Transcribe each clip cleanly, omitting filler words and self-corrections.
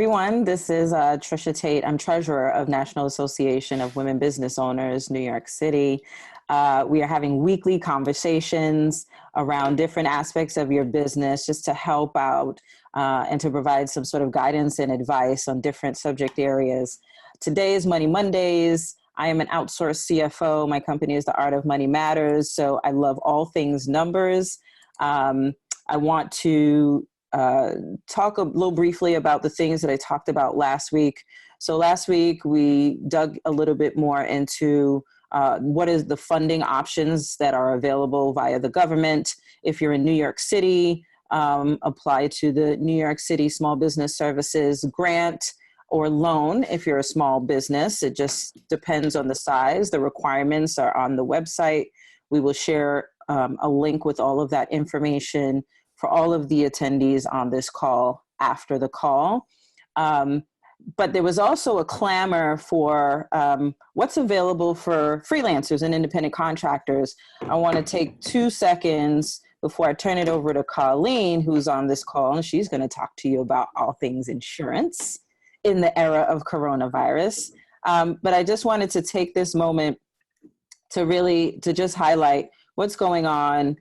everyone. This is Tricia Taitt. I'm treasurer of National Association of Women Business Owners, New York City. We are having weekly conversations around different aspects of your business just to help out and to provide some sort of guidance and advice on different subject areas. Today is Money Mondays. I am an outsourced CFO. My company is The Art of Money Matters. So I love all things numbers. I want to talk a little briefly about the things that I talked about last week. So last week we dug a little bit more into what is the funding options that are available via the government. If you're in New York City, apply to the New York City Small Business Services grant or loan if you're a small business. It just depends on the size. The requirements are on the website. We will share a link with all of that information for all of the attendees on this call after the call. But there was also a clamor for what's available for freelancers and independent contractors. I want to take 2 seconds before I turn it over to Colleen, who's on this call, and she's going to talk to you about all things insurance in the era of coronavirus. But I just wanted to take this moment to just highlight what's going on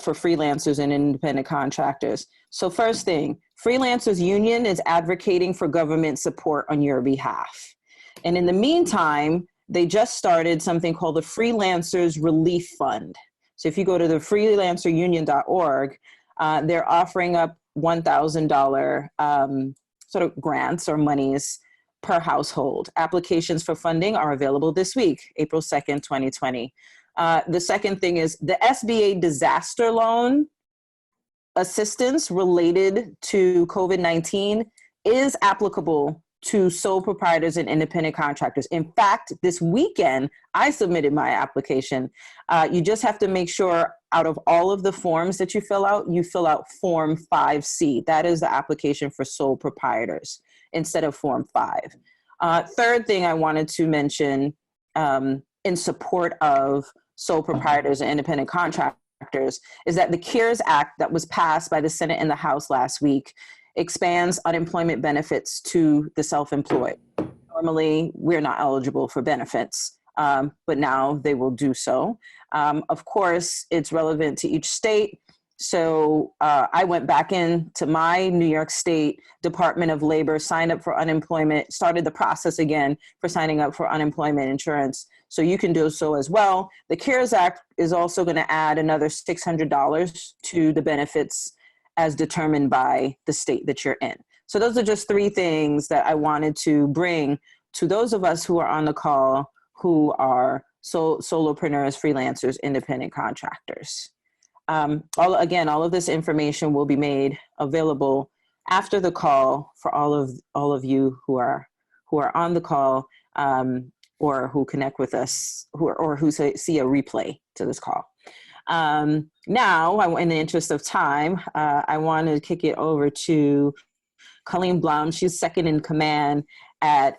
for freelancers and independent contractors. So first thing, Freelancers Union is advocating for government support on your behalf. And in the meantime, they just started something called the Freelancers Relief Fund. So if you go to the freelancerunion.org, they're offering up $1,000 sort of grants or monies per household. Applications for funding are available this week, April 2nd, 2020. The second thing is the SBA disaster loan assistance related to COVID-19 is applicable to sole proprietors and independent contractors. In fact, this weekend, I submitted my application. You just have to make sure out of all of the forms that you fill out Form 5C. That is the application for sole proprietors instead of Form 5. Third thing I wanted to mention in support of sole proprietors and independent contractors is that the CARES Act that was passed by the Senate and the House last week expands unemployment benefits to the self-employed. Normally, we're not eligible for benefits, but now they will do so. Of course, it's relevant to each state. So I went back into my New York State Department of Labor, signed up for unemployment, started the process again for signing up for unemployment insurance. So you can do so as well. The CARES Act is also going to add another $600 to the benefits as determined by the state that you're in. So those are just 3 things that I wanted to bring to those of us who are on the call who are solopreneurs, freelancers, independent contractors. All of this information will be made available after the call for all of you who are on the call or who connect with us who see a replay to this call. Now, in the interest of time, I want to kick it over to Colleen Blum. She's second in command at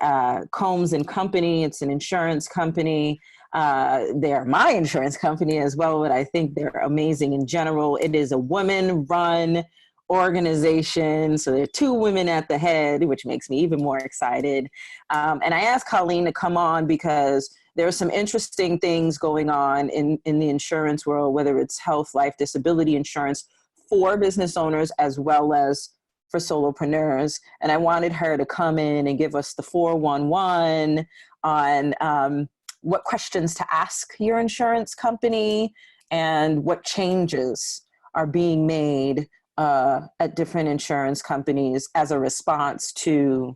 Combs and Company. It's an insurance company. They're my insurance company as well, but I think they're amazing in general. It is a women-run organization. So there are 2 women at the head, which makes me even more excited. And I asked Colleen to come on because there are some interesting things going on in the insurance world, whether it's health, life, disability insurance for business owners as well as for solopreneurs. And I wanted her to come in and give us the 411 on what questions to ask your insurance company and what changes are being made at different insurance companies as a response to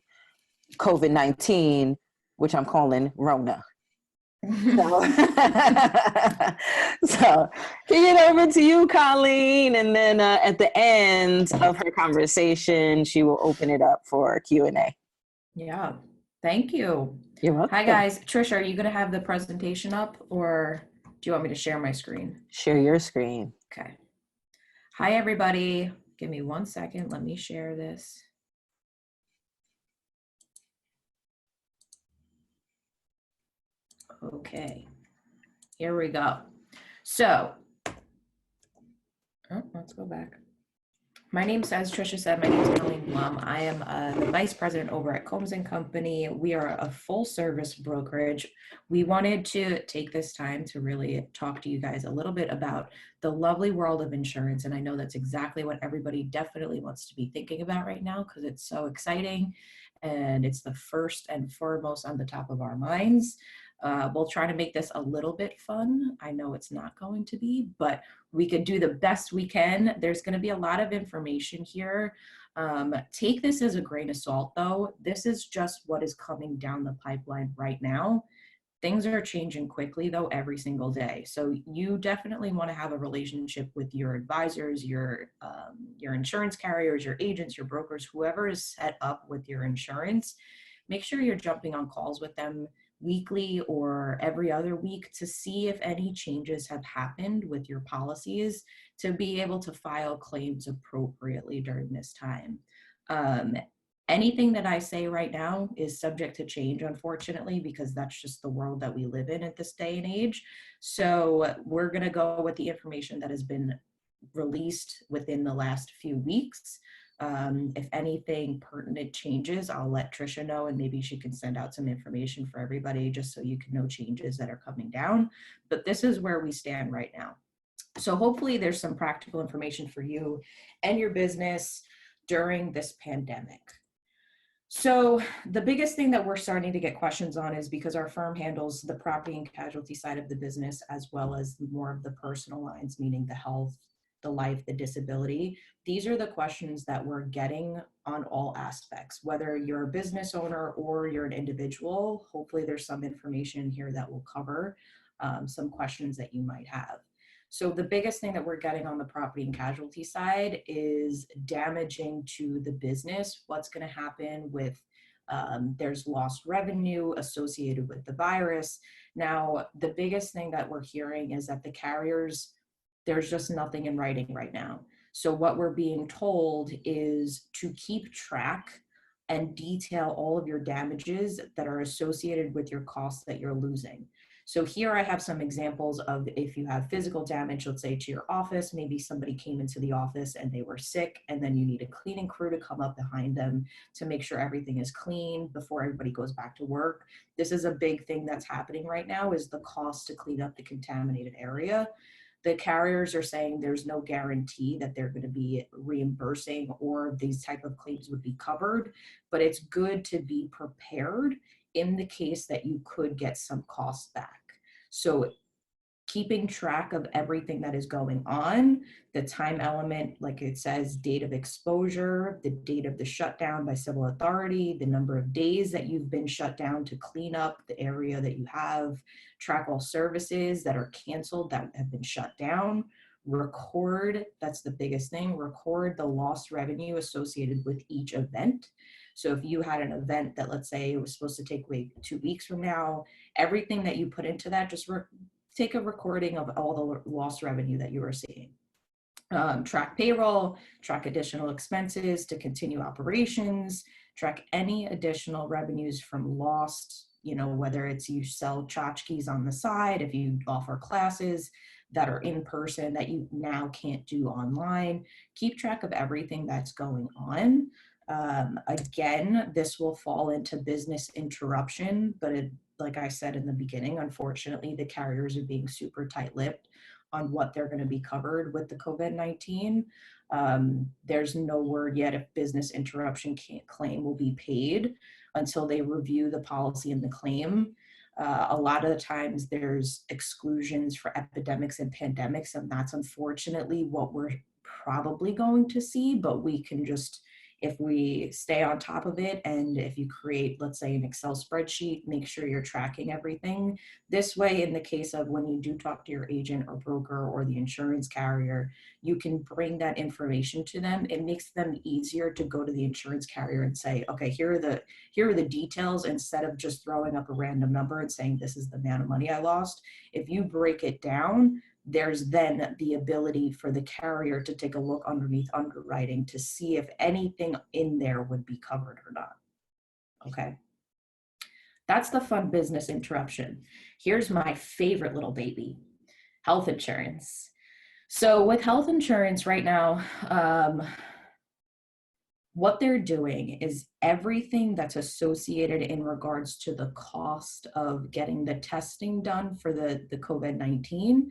COVID-19, which I'm calling Rona. So kick it over to you, Colleen, and then at the end of her conversation, she will open it up for Q&A. Yeah, thank you. You're welcome. Hi guys, Tricia, are you going to have the presentation up or do you want me to share my screen? Share your screen. Okay. Hi everybody. Give me 1 second. Let me share this. Okay. Here we go. So, let's go back. As Tricia said, my name is Colleen Blum. I am the vice president over at Combs and Company. We are a full service brokerage. We wanted to take this time to really talk to you guys a little bit about the lovely world of insurance. And I know that's exactly what everybody definitely wants to be thinking about right now because it's so exciting and it's the first and foremost on the top of our minds. We'll try to make this a little bit fun. I know it's not going to be, but we could do the best we can. There's going to be a lot of information here. Take this as a grain of salt, though. This is just what is coming down the pipeline right now. Things are changing quickly, though, every single day. So you definitely want to have a relationship with your advisors, your insurance carriers, your agents, your brokers, whoever is set up with your insurance. Make sure you're jumping on calls with them weekly or every other week to see if any changes have happened with your policies to be able to file claims appropriately during this time. Anything that I say right now is subject to change, unfortunately, because that's just the world that we live in at this day and age. So we're going to go with the information that has been released within the last few weeks. If anything pertinent changes, I'll let Tricia know, and maybe she can send out some information for everybody just so you can know changes that are coming down. But this is where we stand right now. So hopefully there's some practical information for you and your business during this pandemic. So the biggest thing that we're starting to get questions on is because our firm handles the property and casualty side of the business as well as more of the personal lines, meaning the health, the life, the disability. These are the questions that we're getting on all aspects, whether you're a business owner or you're an individual. Hopefully there's some information here that will cover some questions that you might have. So the biggest thing that we're getting on the property and casualty side is damaging to the business. What's going to happen with there's lost revenue associated with the virus. Now, the biggest thing that we're hearing is that the carriers, there's just nothing in writing right now. So what we're being told is to keep track and detail all of your damages that are associated with your costs that you're losing. So here I have some examples of if you have physical damage, let's say to your office, maybe somebody came into the office and they were sick, and then you need a cleaning crew to come up behind them to make sure everything is clean before everybody goes back to work. This is a big thing that's happening right now, is the cost to clean up the contaminated area. The carriers are saying there's no guarantee that they're going to be reimbursing or these type of claims would be covered, but it's good to be prepared in the case that you could get some costs back. So keeping track of everything that is going on, the time element, like it says, date of exposure, the date of the shutdown by civil authority, the number of days that you've been shut down to clean up the area that you have, track all services that are canceled that have been shut down, record, that's the biggest thing, record the lost revenue associated with each event. So if you had an event that, let's say, it was supposed to take 2 weeks from now, everything that you put into that, just take a recording of all the lost revenue that you are seeing. Track payroll, track additional expenses to continue operations, track any additional revenues from lost, whether it's you sell tchotchkes on the side, if you offer classes that are in person that you now can't do online. Keep track of everything that's going on. Again, this will fall into business interruption, but like I said in the beginning, unfortunately, the carriers are being super tight-lipped on what they're going to be covered with the COVID-19. There's no word yet if business interruption claim will be paid until they review the policy and the claim. A lot of the times there's exclusions for epidemics and pandemics, and that's unfortunately what we're probably going to see, but we can just, if we stay on top of it, and if you create, let's say, an Excel spreadsheet, make sure you're tracking everything. This way, in the case of when you do talk to your agent or broker or the insurance carrier, you can bring that information to them. It makes them easier to go to the insurance carrier and say, okay, here are the details, instead of just throwing up a random number and saying, this is the amount of money I lost. If you break it down, there's then the ability for the carrier to take a look underneath underwriting to see if anything in there would be covered or not. Okay. That's the fun business interruption. Here's my favorite little baby, health insurance. So with health insurance right now, What they're doing is everything that's associated in regards to the cost of getting the testing done for the COVID-19,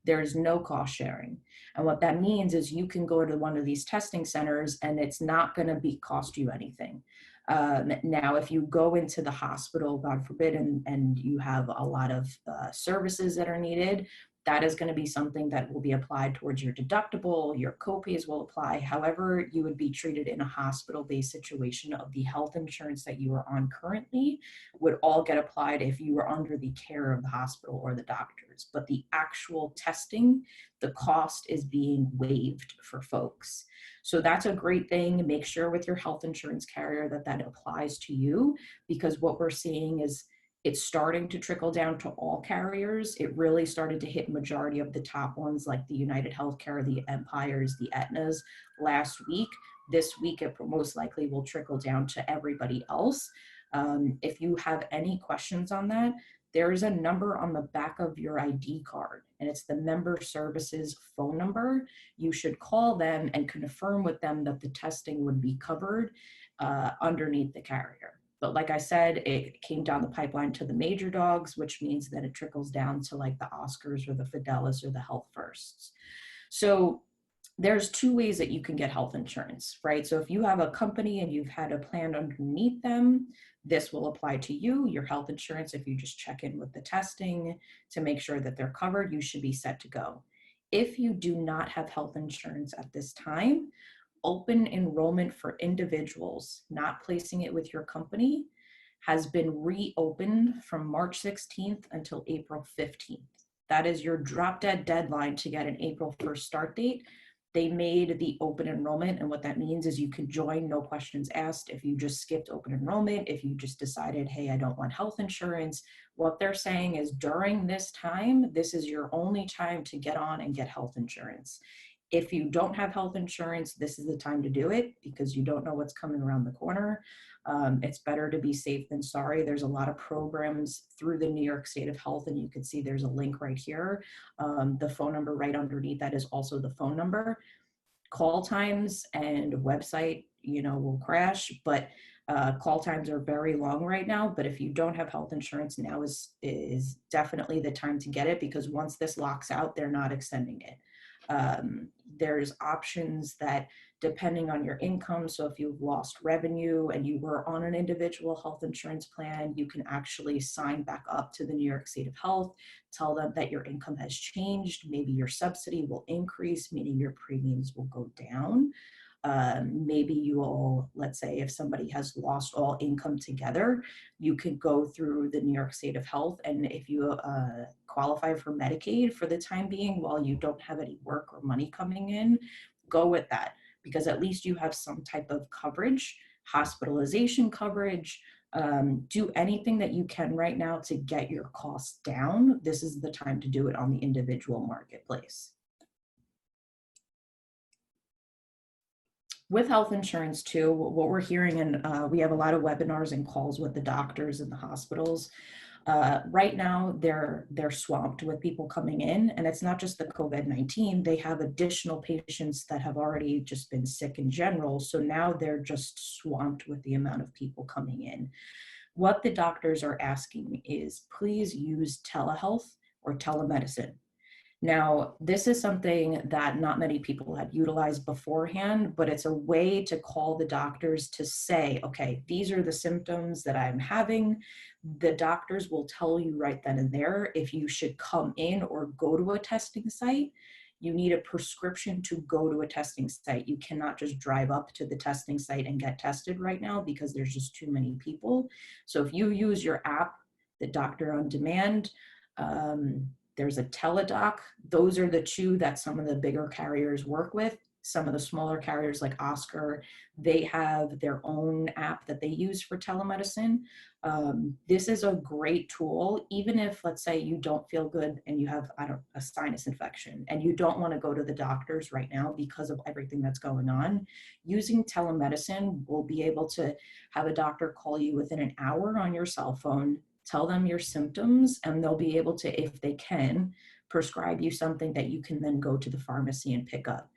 there's no cost sharing. And what that means is you can go to one of these testing centers and it's not going to be cost you anything. Now, if you go into the hospital, God forbid, and you have a lot of services that are needed, that is going to be something that will be applied towards your deductible, your copays will apply. However, you would be treated in a hospital-based situation of the health insurance that you are on currently would all get applied if you were under the care of the hospital or the doctors. But the actual testing, the cost is being waived for folks. So that's a great thing. Make sure with your health insurance carrier that that applies to you, because what we're seeing is it's starting to trickle down to all carriers. It really started to hit majority of the top ones like the United Healthcare, the Empires, the Aetnas last week. This week, it most likely will trickle down to everybody else. If you have any questions on that, there is a number on the back of your ID card, and it's the member services phone number. You should call them and confirm with them that the testing would be covered underneath the carrier. But like I said, it came down the pipeline to the major dogs, which means that it trickles down to like the Oscars or the Fidelis or the Health Firsts. So there's two ways that you can get health insurance, right? So if you have a company and you've had a plan underneath them, this will apply to you, your health insurance. If you just check in with the testing to make sure that they're covered, you should be set to go. If you do not have health insurance at this time, open enrollment for individuals, not placing it with your company, has been reopened from March 16th until April 15th. That is your drop dead deadline to get an April 1st start date. They made the open enrollment, and what that means is you can join, no questions asked. If you just skipped open enrollment, if you just decided, hey, I don't want health insurance, what they're saying is during this time, this is your only time to get on and get health insurance. If you don't have health insurance, this is the time to do it because you don't know what's coming around the corner. It's better to be safe than sorry. There's a lot of programs through the New York State of Health, and you can see there's a link right here. The phone number right underneath that is also the phone number. Call times and website, will crash, but call times are very long right now. But if you don't have health insurance, now is definitely the time to get it, because once this locks out, they're not extending it. There's options that depending on your income, so if you've lost revenue and you were on an individual health insurance plan, you can actually sign back up to the New York State of Health, tell them that your income has changed, maybe your subsidy will increase, meaning your premiums will go down. Maybe you will, let's say if somebody has lost all income together, you could go through the New York State of Health, and if you qualify for Medicaid for the time being while you don't have any work or money coming in, go with that, because at least you have some type of coverage, hospitalization coverage. Do anything that you can right now to get your costs down. This is the time to do it on the individual marketplace. With health insurance too, what we're hearing, and we have a lot of webinars and calls with the doctors and the hospitals. Right now, they're swamped with people coming in, and it's not just the COVID-19. They have additional patients that have already just been sick in general. So now they're just swamped with the amount of people coming in. What the doctors are asking is please use telehealth or telemedicine. Now, this is something that not many people had utilized beforehand, but it's a way to call the doctors to say, okay, these are the symptoms that I'm having. The doctors will tell you right then and there if you should come in or go to a testing site. You need a prescription to go to a testing site. You cannot just drive up to the testing site and get tested right now because there's just too many people. So if you use your app, the Doctor on Demand, there's a teledoc. Those are the two that some of the bigger carriers work with. Some of the smaller carriers like Oscar, they have their own app that they use for telemedicine. This is a great tool, even if, let's say, you don't feel good and you have, a sinus infection and you don't want to go to the doctors right now because of everything that's going on. Using telemedicine, we'll be able to have a doctor call you within an hour on your cell phone, tell them your symptoms, and they'll be able to, if they can, prescribe you something that you can then go to the pharmacy and pick up.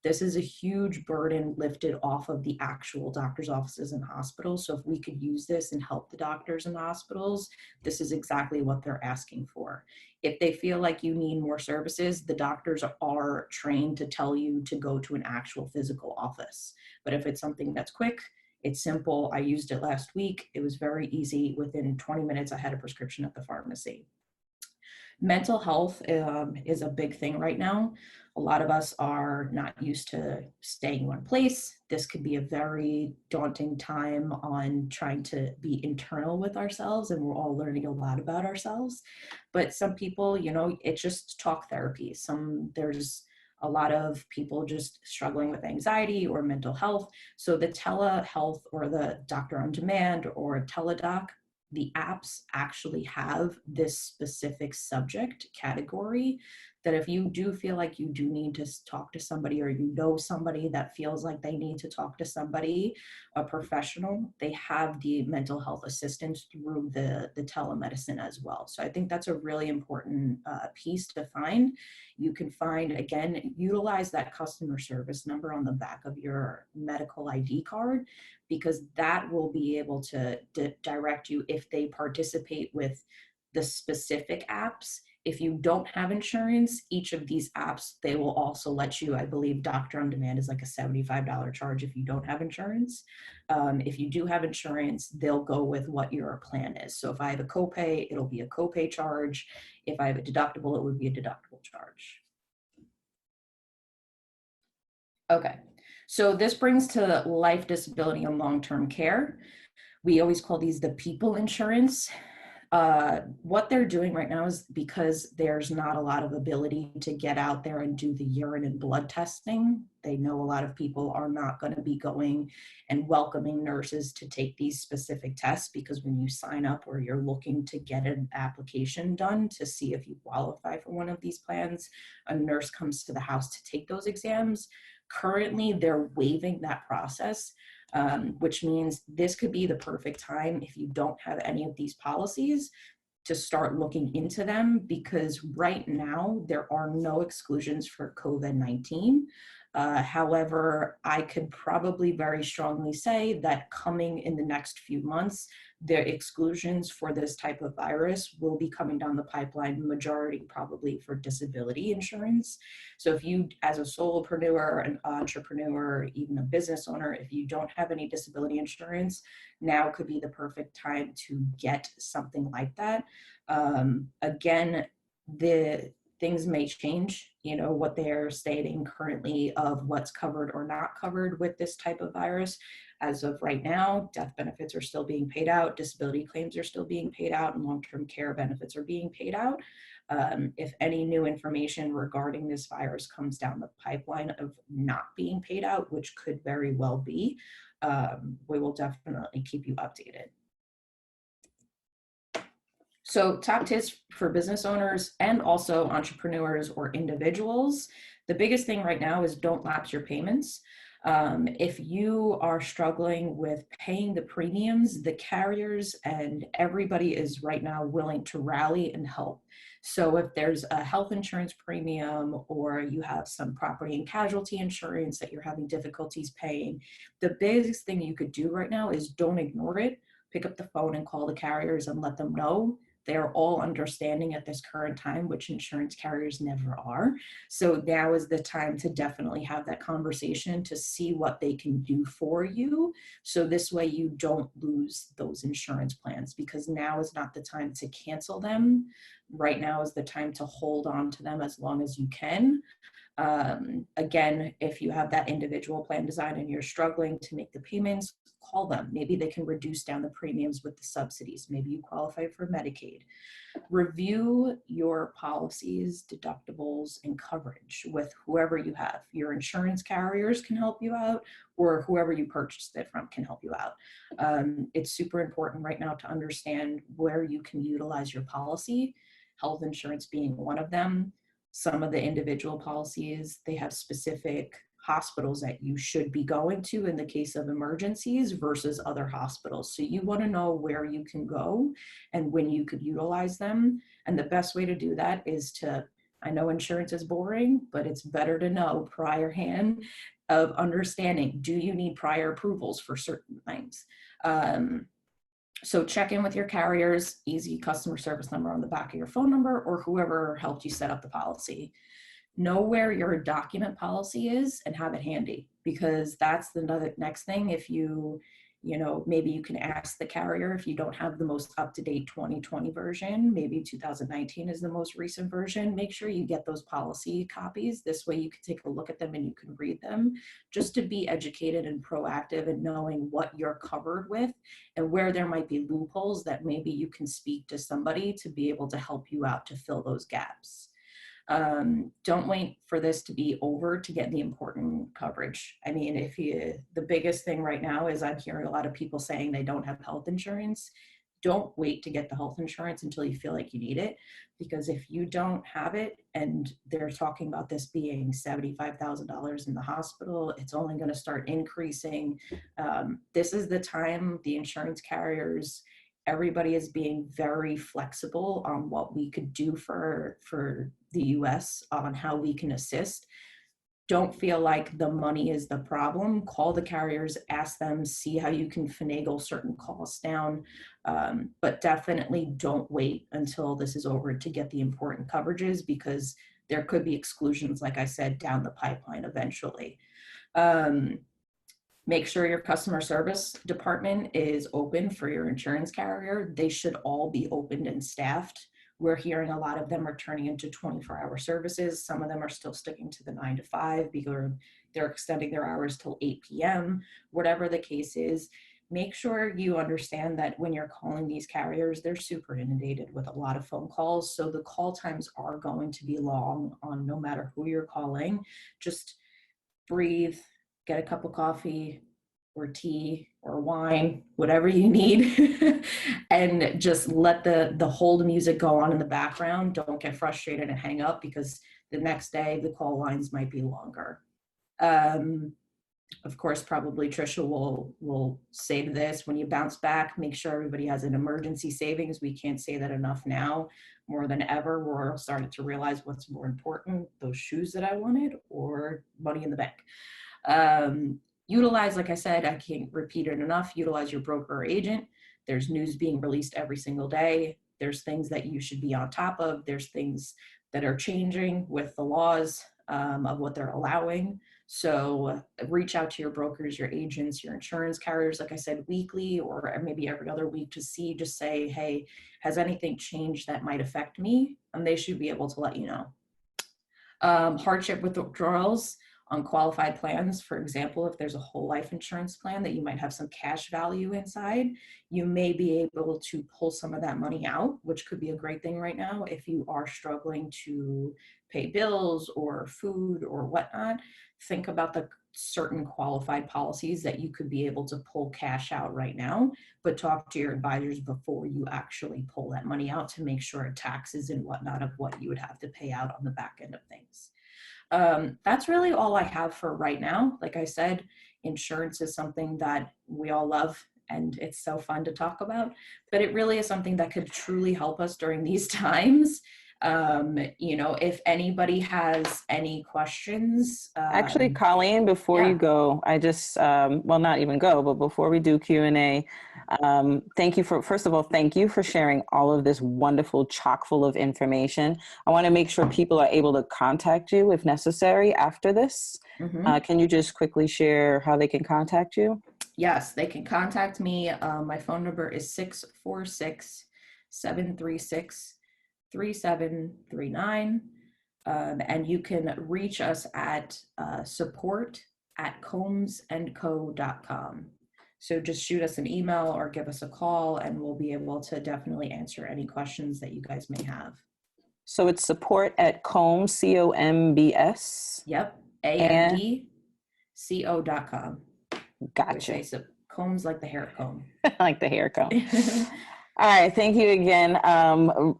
This is a huge burden lifted off of the actual doctor's offices and hospitals. So if we could use this and help the doctors and hospitals, this is exactly what they're asking for. If they feel like you need more services, the doctors are trained to tell you to go to an actual physical office. But if it's something that's quick, it's simple. I used it last week. It was very easy. Within 20 minutes, I had a prescription at the pharmacy. Mental health is a big thing right now. A lot of us are not used to staying in one place. This could be a very daunting time on trying to be internal with ourselves, and we're all learning a lot about ourselves. But some people, you know, it's just talk therapy. There's a lot of people just struggling with anxiety or mental health. So the telehealth or the doctor on demand or teledoc, the apps actually have this specific subject category that if you do feel like you do need to talk to somebody, or you know somebody that feels like they need to talk to somebody, a professional, they have the mental health assistance through the telemedicine as well. So I think that's a really important piece to find. You can find, again, utilize that customer service number on the back of your medical ID card, because that will be able to direct you if they participate with the specific apps. If you don't have insurance, each of these apps, they will also let you, I believe Doctor on Demand is like a $75 charge if you don't have insurance. If you do have insurance, they'll go with what your plan is. So if I have a copay, it'll be a copay charge. If I have a deductible, it would be a deductible charge. Okay, so this brings to life, disability, and long-term care. We always call these the people insurance. What they're doing right now is, because there's not a lot of ability to get out there and do the urine and blood testing, they know a lot of people are not going to be going and welcoming nurses to take these specific tests, because when you sign up or you're looking to get an application done to see if you qualify for one of these plans, a nurse comes to the house to take those exams. Currently, they're waiving that process. Which means this could be the perfect time, if you don't have any of these policies, to start looking into them, because right now there are no exclusions for COVID-19. However, I could probably very strongly say that coming in the next few months, the exclusions for this type of virus will be coming down the pipeline, majority probably for disability insurance. So if you, as a solopreneur, an entrepreneur, even a business owner, if you don't have any disability insurance, now could be the perfect time to get something like that. Again, the things may change, you know, what they're stating currently of what's covered or not covered with this type of virus. As of right now, death benefits are still being paid out, disability claims are still being paid out, and long-term care benefits are being paid out. If any new information regarding this virus comes down the pipeline of not being paid out, which could very well be, we will definitely keep you updated. So top tips for business owners and also entrepreneurs or individuals. The biggest thing right now is don't lapse your payments. If you are struggling with paying the premiums, the carriers and everybody is right now willing to rally and help. So if there's a health insurance premium, or you have some property and casualty insurance that you're having difficulties paying, the biggest thing you could do right now is don't ignore it. Pick up the phone and call the carriers and let them know. They're all understanding at this current time, which insurance carriers never are. So now is the time to definitely have that conversation to see what they can do for you. So this way you don't lose those insurance plans, because now is not the time to cancel them. Right now is the time to hold on to them as long as you can. Again, if you have that individual plan design and you're struggling to make the payments, call them. Maybe they can reduce down the premiums with the subsidies. Maybe you qualify for Medicaid. Review your policies, deductibles, and coverage with whoever you have. Your insurance carriers can help you out, or whoever you purchased it from can help you out. It's super important right now to understand where you can utilize your policy, health insurance being one of them. Some of the individual policies, they have specific hospitals that you should be going to in the case of emergencies versus other hospitals. So you want to know where you can go and when you could utilize them. And the best way to do that is to, I know insurance is boring, but it's better to know prior hand of understanding, do you need prior approvals for certain things? So check in with your carriers, easy customer service number on the back of your phone number, or whoever helped you set up the policy. Know where your document policy is and have it handy, because that's the next thing. If maybe you can ask the carrier if you don't have the most up-to-date 2020 version, maybe 2019 is the most recent version, make sure you get those policy copies. This way you can take a look at them and you can read them, just to be educated and proactive and knowing what you're covered with and where there might be loopholes that maybe you can speak to somebody to be able to help you out to fill those gaps. Don't wait for this to be over to get the important coverage. I mean, the biggest thing right now is I'm hearing a lot of people saying they don't have health insurance. Don't wait to get the health insurance until you feel like you need it, because if you don't have it and they're talking about this being $75,000 in the hospital, it's only going to start increasing. This is the time the insurance carriers, everybody is being very flexible on what we could do for the US on how we can assist. Don't feel like the money is the problem. Call the carriers, ask them, see how you can finagle certain costs down. But definitely don't wait until this is over to get the important coverages, because there could be exclusions, like I said, down the pipeline eventually. Make sure your customer service department is open for your insurance carrier. They should all be opened and staffed. We're hearing a lot of them are turning into 24-hour services. Some of them are still sticking to the 9 to 5 because they're extending their hours till 8 p.m. Whatever the case is, make sure you understand that when you're calling these carriers, they're super inundated with a lot of phone calls. So the call times are going to be long on no matter who you're calling. Just breathe, get a cup of coffee or tea or wine, whatever you need, and just let the hold music go on in the background. Don't get frustrated and hang up, because the next day the call lines might be longer. Of course, probably Tricia will say to this, when you bounce back, make sure everybody has an emergency savings. We can't say that enough now. More than ever, we're starting to realize what's more important, those shoes that I wanted or money in the bank. Utilize, like I said, I can't repeat it enough, utilize your broker or agent. There's news being released every single day. There's things that you should be on top of. There's things that are changing with the laws of what they're allowing. So reach out to your brokers, your agents, your insurance carriers, like I said, weekly or maybe every other week to see, just say, hey, has anything changed that might affect me? And they should be able to let you know. Hardship withdrawals on qualified plans. For example, if there's a whole life insurance plan that you might have some cash value inside, you may be able to pull some of that money out, which could be a great thing right now if you are struggling to pay bills or food or whatnot. Think about the certain qualified policies that you could be able to pull cash out right now, but talk to your advisors before you actually pull that money out to make sure taxes and whatnot of what you would have to pay out on the back end of things. That's really all I have for right now. Like I said, insurance is something that we all love and it's so fun to talk about, but it really is something that could truly help us during these times. If anybody has any questions. Actually, Colleen, before you go, I just, well, not even go, but before we do Q&A, first of all, thank you for sharing all of this wonderful chock full of information. I want to make sure people are able to contact you if necessary after this. Mm-hmm. Can you just quickly share how they can contact you? Yes, they can contact me. My phone number is 646-736-3739. And you can reach us at support@combsandco.com. So just shoot us an email or give us a call and we'll be able to definitely answer any questions that you guys may have. So it's support@combs, COMBS. Yep, ANDCO.com. Gotcha. So combs like the hair comb. Like the hair comb. All right, thank you again.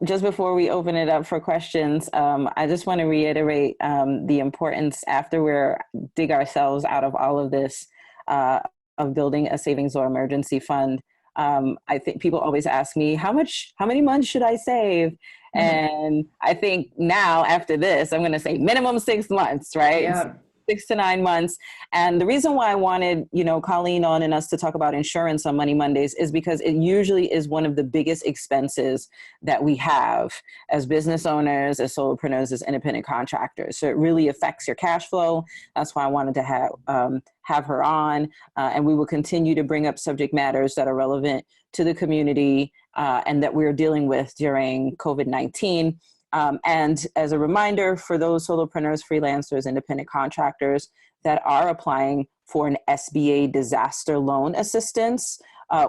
Just before we open it up for questions, I just want to reiterate the importance after we're dig ourselves out of all of this of building a savings or emergency fund. I think people always ask me, how many months should I save? And I think now after this, I'm going to say minimum 6 months, right? Yeah. 6 to 9 months. And the reason why I wanted, Colleen on and us to talk about insurance on Money Mondays is because it usually is one of the biggest expenses that we have as business owners, as solopreneurs, as independent contractors. So it really affects your cash flow. That's why I wanted to have her on. And we will continue to bring up subject matters that are relevant to the community and that we're dealing with during COVID-19. And as a reminder for those solopreneurs, freelancers, independent contractors that are applying for an SBA disaster loan assistance,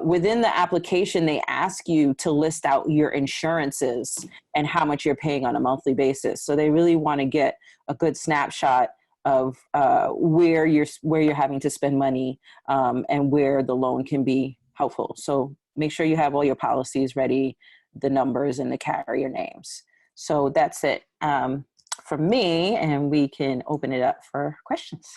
within the application, they ask you to list out your insurances and how much you're paying on a monthly basis. So they really want to get a good snapshot of where you're having to spend money and where the loan can be helpful. So make sure you have all your policies ready, the numbers and the carrier names. So that's it from me, and we can open it up for questions.